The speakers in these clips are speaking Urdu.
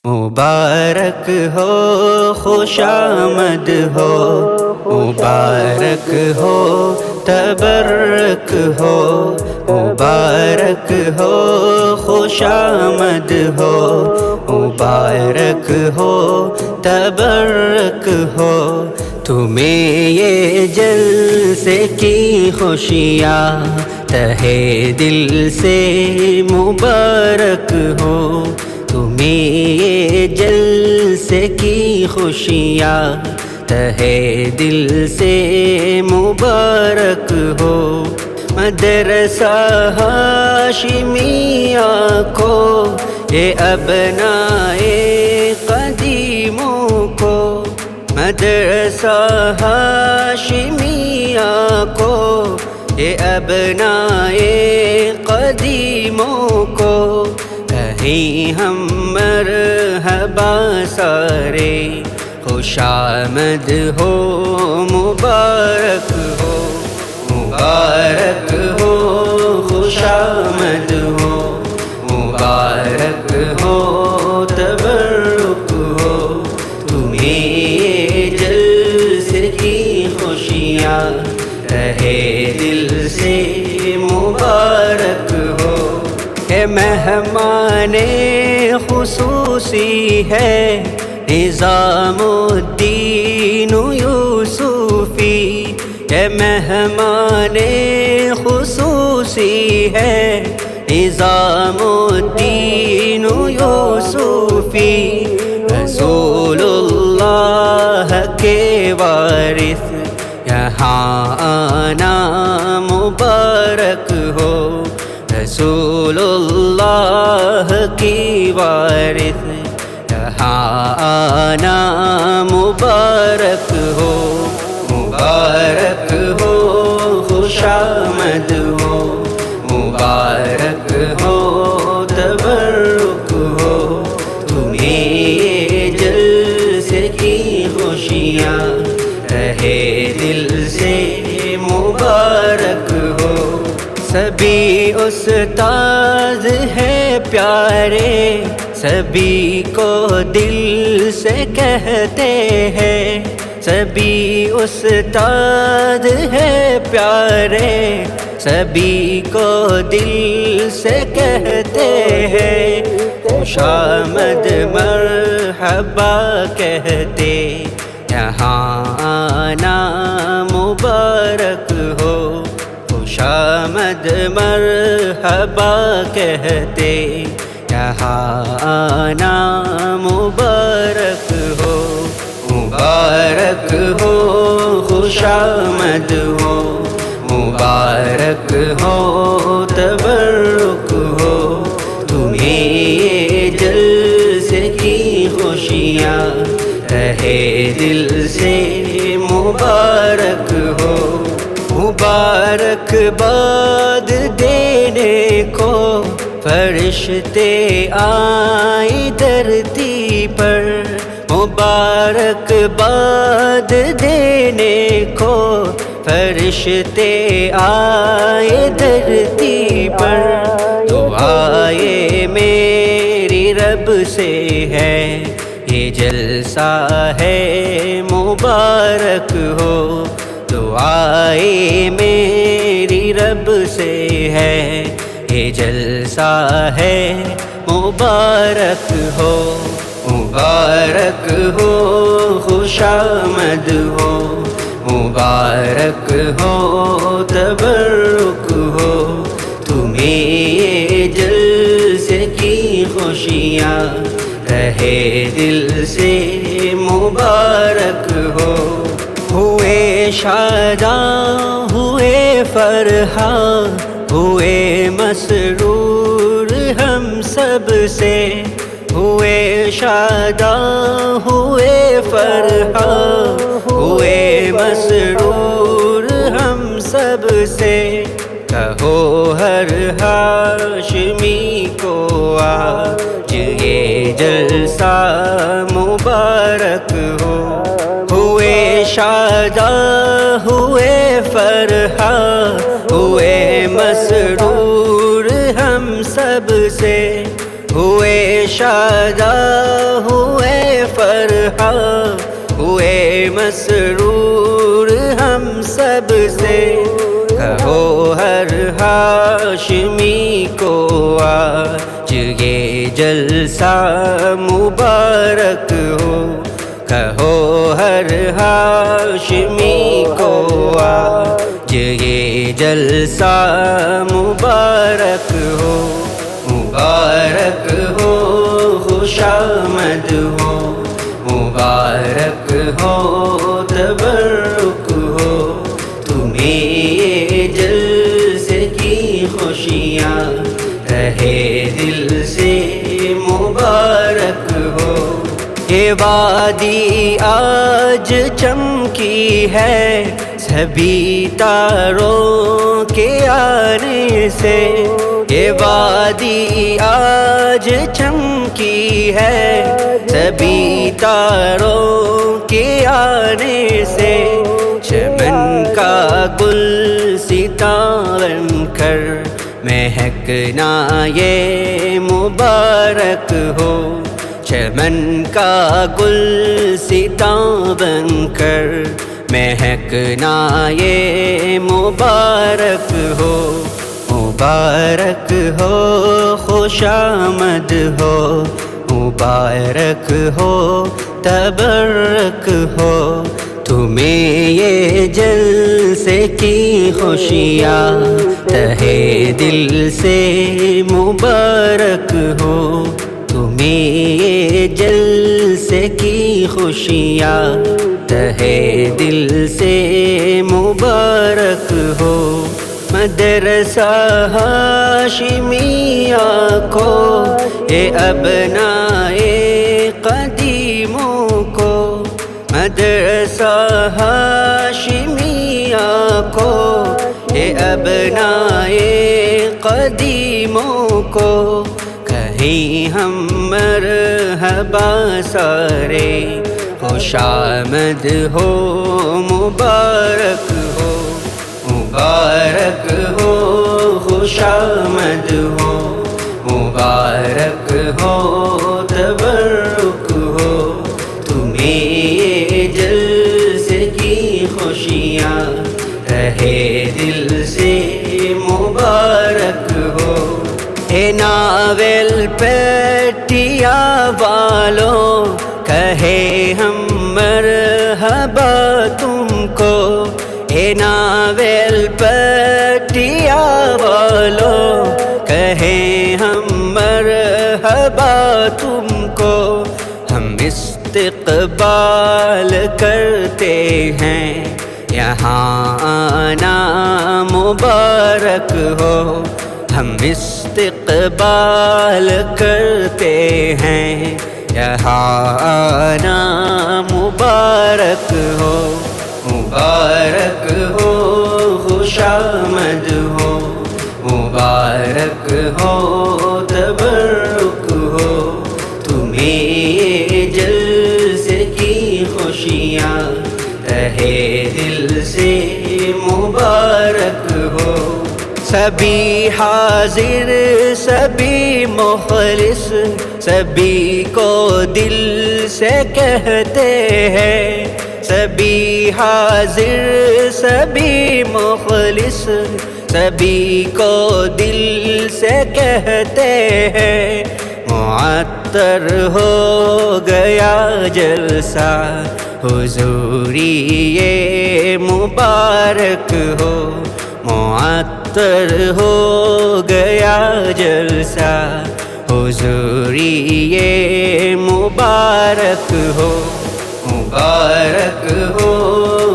مبارک ہو، خوش آمد ہو، مبارک ہو، تبرک ہو، مبارک ہو، خوش آمد ہو، مبارک ہو، تبرک ہو، تمہیں یہ جلسے کی خوشیاں تہہ دل سے مبارک ہو، تمہیں یہ جلسے کی خوشیاں تہہ دل سے مبارک ہو، مدرسہ ہاشمیہ کو، یہ ابنائے قدیموں کو، مدرسہ ہاشمیہ کو، یہ ابنائے قدیموں کو، کہیں ہم مرحبا سارے، خوش آمد ہو، مبارک ہو، مبارک ہو، خوش آمد ہو، مبارک ہو، تبرک ہو، تمہیں جلسے کی خوشیاں رہے دل سے مبارک ہو، اے مہمان خصوصی ہے نظام الدین یوسفی، اے مہمان خصوصی ہے نظام الدین یوسفی، رسول اللہ کے وارث یہاں آنا مبارک ہو، رسول اللہ کی وارث یہاں آنا مبارک ہو، مبارک ہو، خوش آمد ہو، مبارک ہو، تبرک ہو، تمہیں جلسے کی خوشیاں رہے دل سے مبارک ہو، سبھی استاذ ہے پیارے، سبھی کو دل سے کہتے ہیں، سبھی استاد ہے پیارے، سبھی کو دل سے کہتے ہیں، خوش آمد مرحبا کہتے، یہاں آنا مبارک ہو، خوش آمد مرحبا کہتے، یہاں آنا مبارک ہو، مبارک ہو، خوش آمد ہو، مبارک ہو، تبرک ہو، تمہیں جلسے کی خوشیاں رہے دل سے مبارک ہو، مبارک باد دینے کو فرشتے آئے دھرتی پر، مبارک باد دینے کو فرشتے آئے دھرتی پر، دعائے میری رب سے ہے یہ جلسہ ہے مبارک ہو، دعائے میری رب سے ہے یہ جلسہ ہے مبارک ہو، مبارک ہو، خوش آمد ہو، مبارک ہو، تبرک ہو، تمہیں جلسے کی خوشیاں رہے دل سے مبارک ہو، ہوئے شاداں ہوئے فرحاں ہوئے مسرور ہم سب سے، ہوئے شاداں ہوئے فرحاں ہوئے مسرور ہم سب سے، کہو ہر ہاشمی کو آج یہ جلسہ مبارک ہو، ہوئے شاداں ہوئے فرحاں ہوئے مسرور ہم سب سے، ہوئے شاداں مسرور ہم سب سے، کہو ہر ہاشمی کو آج یہ جلسہ مبارک ہو، کہو ہر ہاشمی کو آج یہ جلسہ مبارک ہو، مبارک ہو، خوش آمد ہو، مبارک ہو، تبرک ہو، تمہیں یہ جلسے کی خوشیاں رہے دل سے مبارک ہو۔ یہ وادی آج چمکی ہے سبھی تاروں کے آنے سے، یہ وادی آج چمکی ہے سبھی تاروں کے آنے سے، چمن کا گل ستاں بن کر مہکنا یہ مبارک ہو، چمن کا گل ستاں بن کر مہکنا یہ مبارک ہو، مبارک ہو، خوش آمد ہو، مبارک ہو، تبرک ہو، تمہیں یہ جلسے کی خوشیاں تہے دل سے مبارک ہو، تمہیں یہ جلسے کی خوشیاں تہے دل سے مبارک ہو۔ مدرسہ ہاشمیہ کو، اے ابنائے قدیموں کو، مدرسہ ہاشمیہ کو، اے ابنائے قدیموں کو، کہیں ہم مرحبا سارے، خوش آمد ہو، مبارک ہو، مبارک ہو، خوش آمد ہو، مبارک ہو، تبرک ہو، تمہیں یہ جلسے کی خوشیاں رہے دل سے مبارک ہو۔ اے ناول پیٹیا والوں، کہے ہم مرحبا تم کو، اے ناول پٹیا والوں، کہیں ہم مرحبا تم کو، ہم استقبال کرتے ہیں یہاں آنا مبارک ہو، ہم استقبال کرتے ہیں یہاں آنا مبارک ہو، مبارک ہو، خوش آمد ہو، مبارک ہو، تبرک ہو، تمہیں یہ جلسے کی خوشیاں رہے دل سے مبارک ہو۔ سبھی حاضر، سبھی مخلص، سبھی کو دل سے کہتے ہیں، سبھی حاضر، سبھی مخلص، سبھی کو دل سے کہتے ہیں، معطر ہو گیا جلسہ حضوری یہ مبارک ہو، معطر ہو گیا جلسہ حضوری یہ مبارک ہو، مبارک ہو،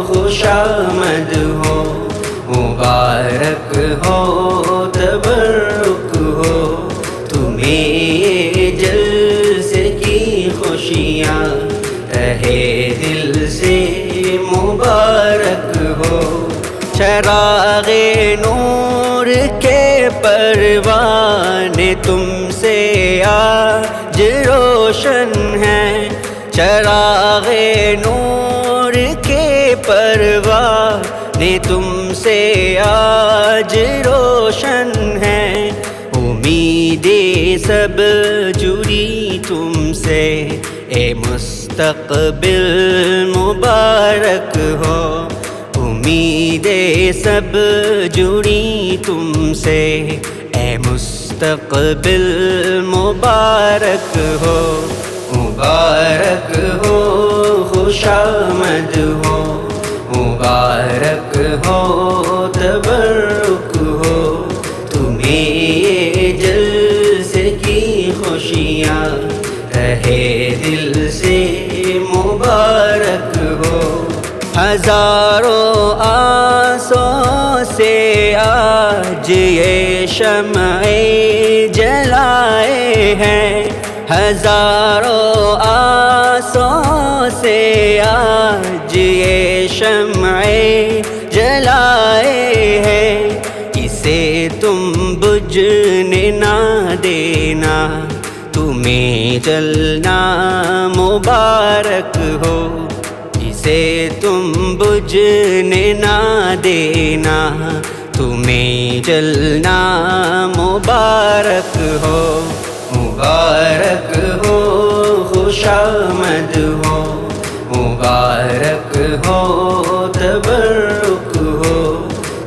خوش آمد ہو، مبارک ہو، تبرک ہو، تمہیں یہ جلسے کی خوشیاں رہے دل سے مبارک ہو۔ چراغ نور کے پروانے تم سے آج روشن ہیں، چراغ نور کے پروانے تم سے آج روشن ہیں، امیدیں سب جڑی تم سے اے مصطفیٰ مستقبل مبارک ہو، امیدیں سب جڑی تم سے، اے مستقبل مبارک ہو، مبارک ہو، خوش آمد ہو، مبارک ہو، تبرک ہو، تمہیں یہ جلسے کی خوشیاں رہے دل سے مبارک ہو۔ ہزاروں آسوں سے آج یہ شمعیں جلائے ہیں، ہزاروں آسوں سے آج یہ شمعیں جلائے ہیں، اسے تم بجھنے نہ دینا، تمہیں جلنا مبارک ہو، اسے تم بجھنے نہ دینا، تمہیں جلنا مبارک ہو، مبارک ہو، خوش آمد ہو، مبارک ہو، تبرک ہو،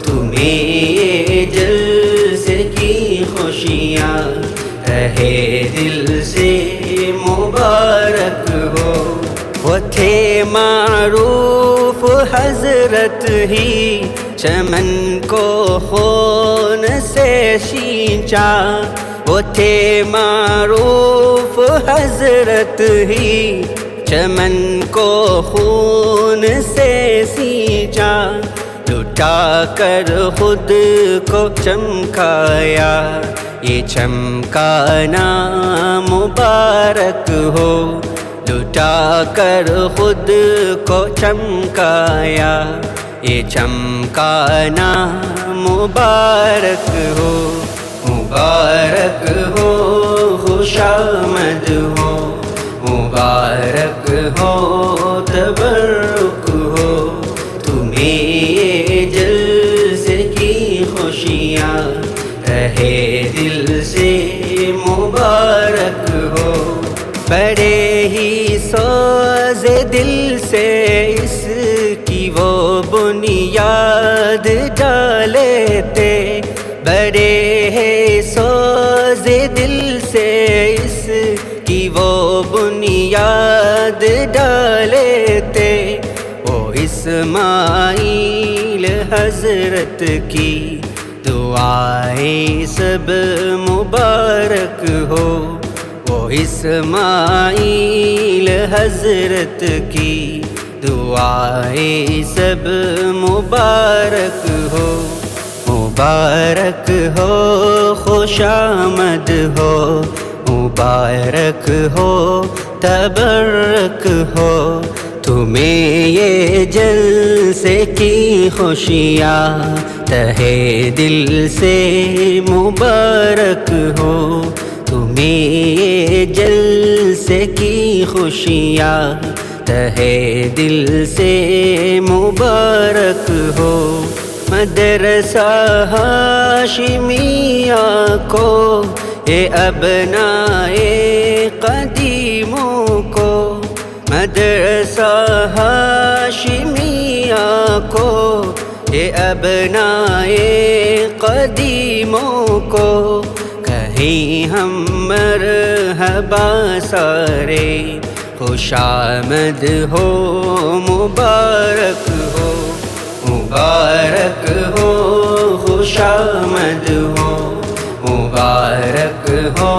تمہیں یہ جلسے کی خوشیاں رہے دل سے مبارک ہو۔ وہ تھے معروف حضرت ہی چمن کو خون سے سینچا، وہ تھے معروف حضرت ہی چمن کو خون سے سینچا، لٹا کر خود کو چمکایا، یہ چمکانا مبارک ہو، لٹا کر خود کو چمکایا، یہ چمکانا مبارک ہو، مبارک ہو، خوش آمد ہو، مبارک ہو، تبرک ہو، تمہیں یہ جلسے کی خوشیاں رہے دل سے مبارک ہو۔ بڑے ہی سوز دل سے اس کی وہ بنیاد ڈالے تھے، بڑے ہی سوز دل سے اس کی وہ بنیاد ڈالے تھے، وہ اسماعیل حضرت کی دعائیں سب مبارک ہو، وہ اسماعیل حضرت کی دعائیں سب مبارک ہو، مبارک ہو، خوش آمد ہو، مبارک ہو، تبرک ہو، تمہیں یہ جلسے کی خوشیاں تہے دل سے مبارک ہو، تمہیں یہ جلسے کی خوشیاں تہے دل سے مبارک ہو۔ مدرسہ ہاشمیہ کو، یہ ابنائے قدیموں کو، مدرسہ ہاشمیہ کو، یہ ابنائے قدیموں کو، کہیں ہم مرحبا سارے، خوش آمد ہو، مبارک ہو، مبارک ہو، خوش آمد ہو، مبارک ہو،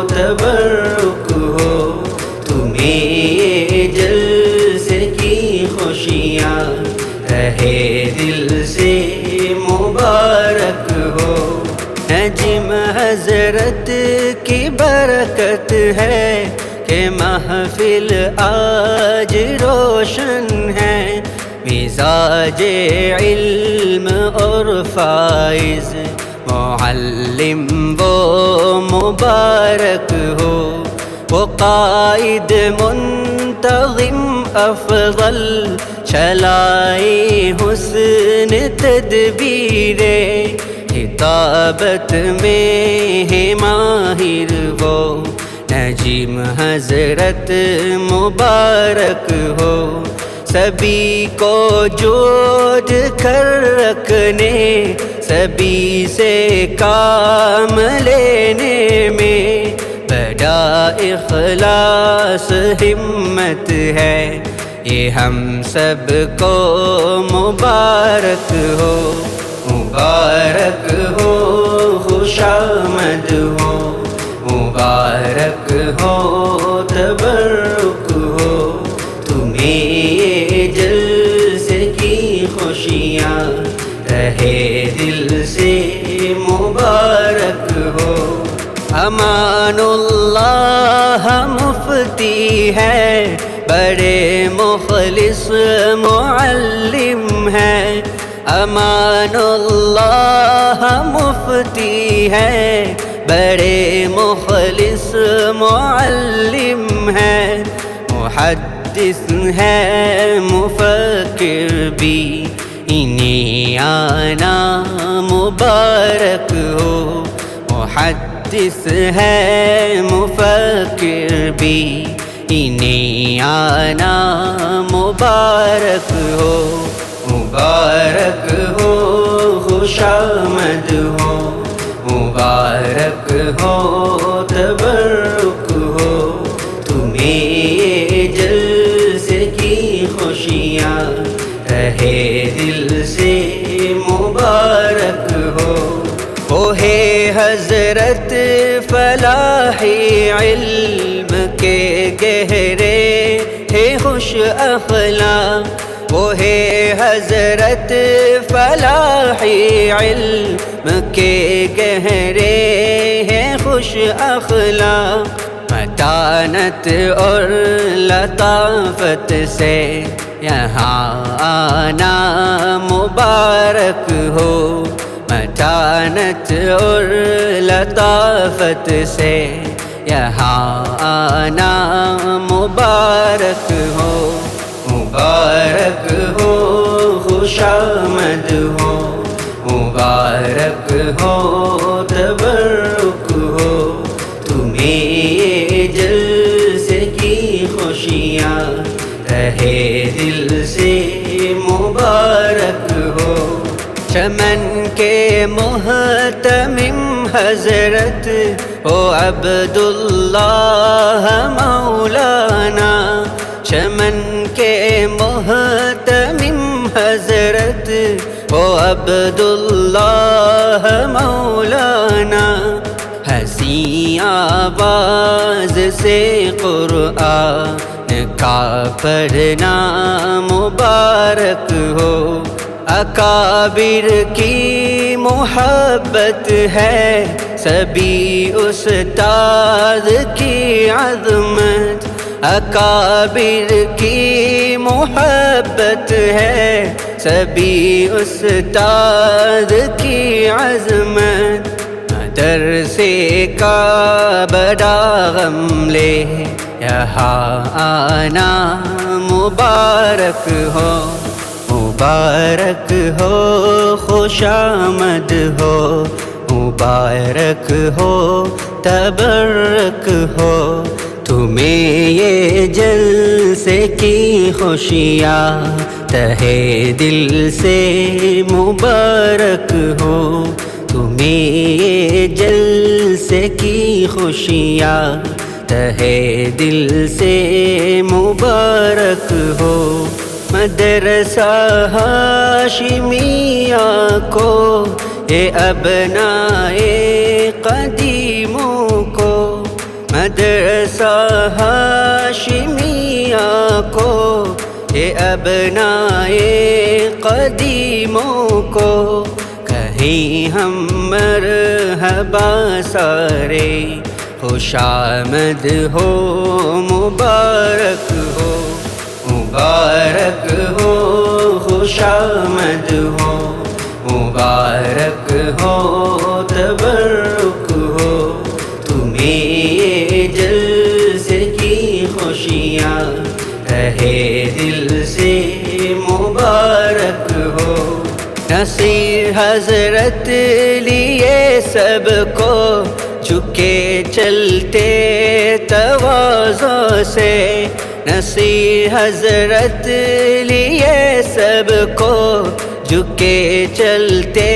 تبرک ہو، تمہیں یہ جلسے کی خوشیاں رہے دل سے مبارک ہو۔ نجم حضرت کی برکت ہے کہ محفل آج روشن ہے، مزاج علم اور فائز معلم وہ مبارک ہو، وہ قائد منتظم افضل چلائے حسن تدبیر، خطابت میں ہے ماہر وہ نجم حضرت مبارک ہو، سبھی کو جوڑ کر رکھنے، سبھی سے کام لینے میں بڑا اخلاص ہمت ہے، یہ ہم سب کو مبارک ہو، مبارک ہو، خوش آمد ہو، مبارک ہو، تبرک ہو، تمہیں یہ جلسے کی خوشیاں رہے دل سے مبارک ہو۔ امان اللہ مفتی ہے، بڑے مخلص معلم ہے، امان اللہ مفتی ہے، بڑے مخلص معلم ہے، محدث ہے مفکر بھی، انہیں آنا مبارک ہو، محدث ہے مفکر بھی، انہیں آنا مبارک ہو، مبارک ہو، خوش آمد ہو، مبارک ہو، تبرک ہو، تمہیں یہ جلسے کی خوشیاں رہے دل سے مبارک ہو۔ وہ ہے حضرت فلاح علم کے گہرے ہے خوش اخلاق، وہ ہے حضرت فلاح علم کے گہرے ہے خوش اخلاق، متانت اور لطافت سے یہاں آنا مبارک ہو، متانت اور لطافت سے یہاں آنا مبارک ہو، مبارک ہو، خوش آمد ہو، مبارک ہو، تبرک ہو، تمہیں یہ جلسے کی خوشیاں رہے دل سے مبارک ہو۔ چمن کے محتمم حضرت او عبداللہ مولانا، چمن کے محتمم حضرت او عبداللہ مولانا، حسین آواز سے قرآن کا پڑھنا مبارک ہو، اکابر کی محبت ہے، سبھی استاد کی عظمت، اکابر کی محبت ہے، سبھی استاد کی عظمت، مدرسے کا بڑا غم لے یہاں آنا مبارک ہو، مبارک ہو، خوش آمد ہو، مبارک ہو، تبرک ہو، تمہیں یہ جلسے کی خوشیاں تہے دل سے مبارک ہو، تمہیں یہ جلسے کی خوشیاں تہے دل سے مبارک ہو۔ مدرسہ ہاشمیہ کو، اے ابنائے قدیموں کو، مدرسہ ہاشمیہ کو، اے ابنائے قدیموں کو، کہیں ہم مرحبا سارے، خوش آمد ہو، مبارک ہو، مبارک ہو، خوش آمد ہو، مبارک ہو، تبرک ہو، تمہیں یہ جلسے کی خوشیاں رہے دل سے مبارک ہو۔ نصیر حضرت لیے سب کو جھکے چلتے تواضع سے، نصیحت حضرت لیے سب کو، جھکے چلتے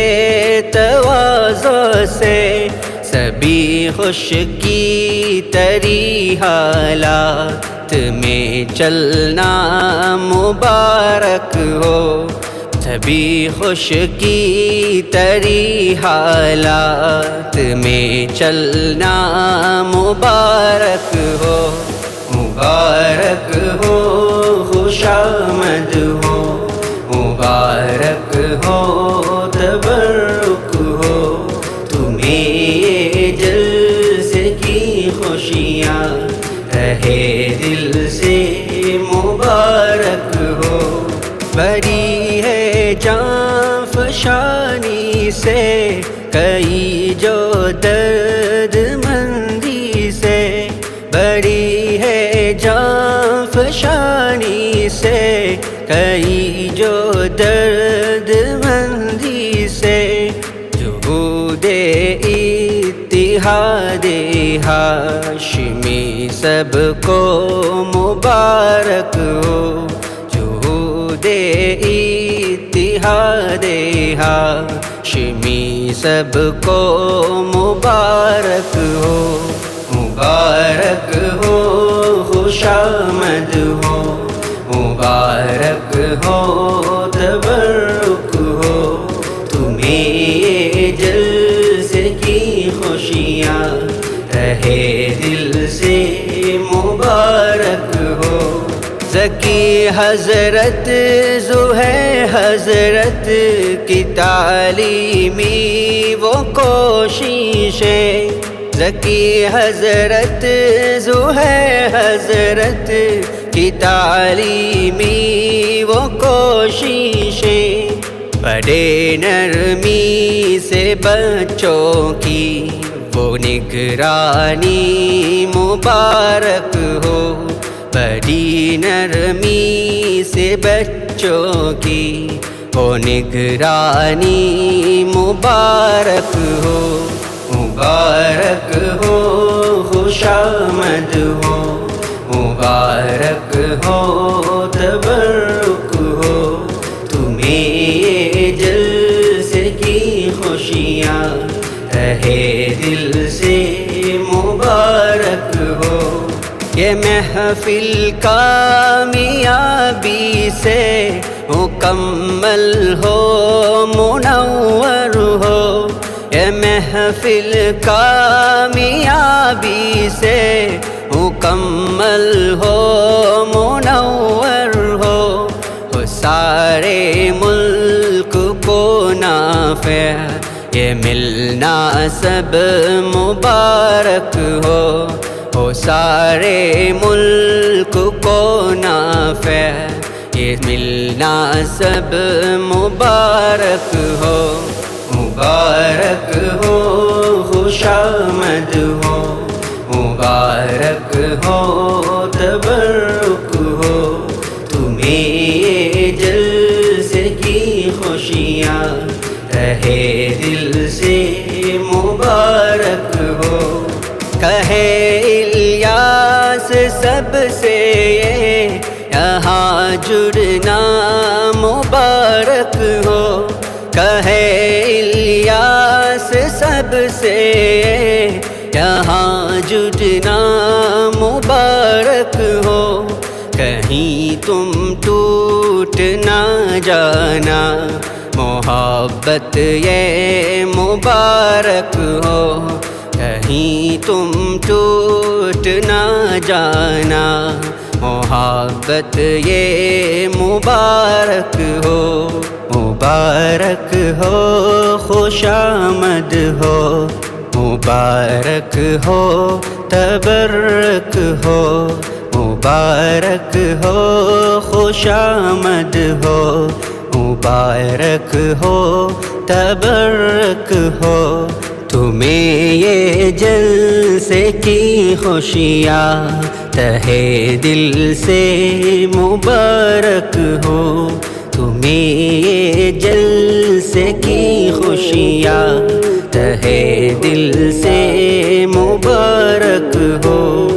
تواضع سے، سبھی خوش کی تری حالات میں چلنا مبارک ہو، سبھی خوش کی تری حالات میں چلنا مبارک ہو، مبارک ہو، خوش آمد ہو، مبارک ہو، تبرک ہو، تمہیں یہ جلسے کی خوشیاں رہے دل سے مبارک ہو، بری ہے جاں فشانی سے کئی جو درد مندی سے، بری ہے جاں فشانی سے کئی جو درد مندی سے، جہود اتحاد ہاشمی سب کو مبارک ہو، جہود اتحاد ہاشمی سب کو مبارک ہو، مبارک ہو، خوش آمد ہو، مبارک ہو، تبرک ہو، تمہیں یہ جلسے کی خوشیاں رہے دل سے مبارک ہو، ذکی حضرت ظہیر حضرت کی تعلیمی وہ کوششیں، ذکی حضرت ظہیر حضرت کی تعلیمی وہ کوششیں، بڑے نرمی سے بچوں کی وہ نگرانی مبارک ہو، بڑی نرمی سے بچوں کی وہ نگرانی مبارک ہو، مبارک ہو، خوش آمد ہو، مبارک ہو، تبرک ہو، تمہیں یہ جلسے کی خوشیاں رہے دل سے مبارک ہو، یہ محفل کامیابی سے مکمل ہو، منور ہو، یہ محفل کامیابی سے مکمل ہو، منور ہو، سارے ملک کو نافع یہ ملنا سب مبارک ہو، سارے ملک کو نافع یہ ملنا سب مبارک ہو، مبارک ہو، خوش آمد ہو، مبارک ہو، تبرک ہو، تمہیں یہ جلسے کی خوشیاں رہے دل سے مبارک ہو، کہے الیاس سب سے یہ یہاں جڑنا مبارک ہو، کہے الیاس سب سے یہاں جڑنا مبارک ہو، کہیں تم ٹوٹ نہ جانا، محبت یہ مبارک ہو، کہیں تم ٹوٹ نہ جانا، محبت یہ مبارک ہو، مبارک ہو، خوش آمد ہو، مبارک ہو، تبرک ہو، مبارک ہو، خوش آمد ہو، مبارک ہو، تبرک ہو، تمہیں یہ جلسے کی خوشیاں تہے دل سے مبارک ہو، تمہیں یہ جلسے کی خوشیاں تہے دل سے مبارک ہو.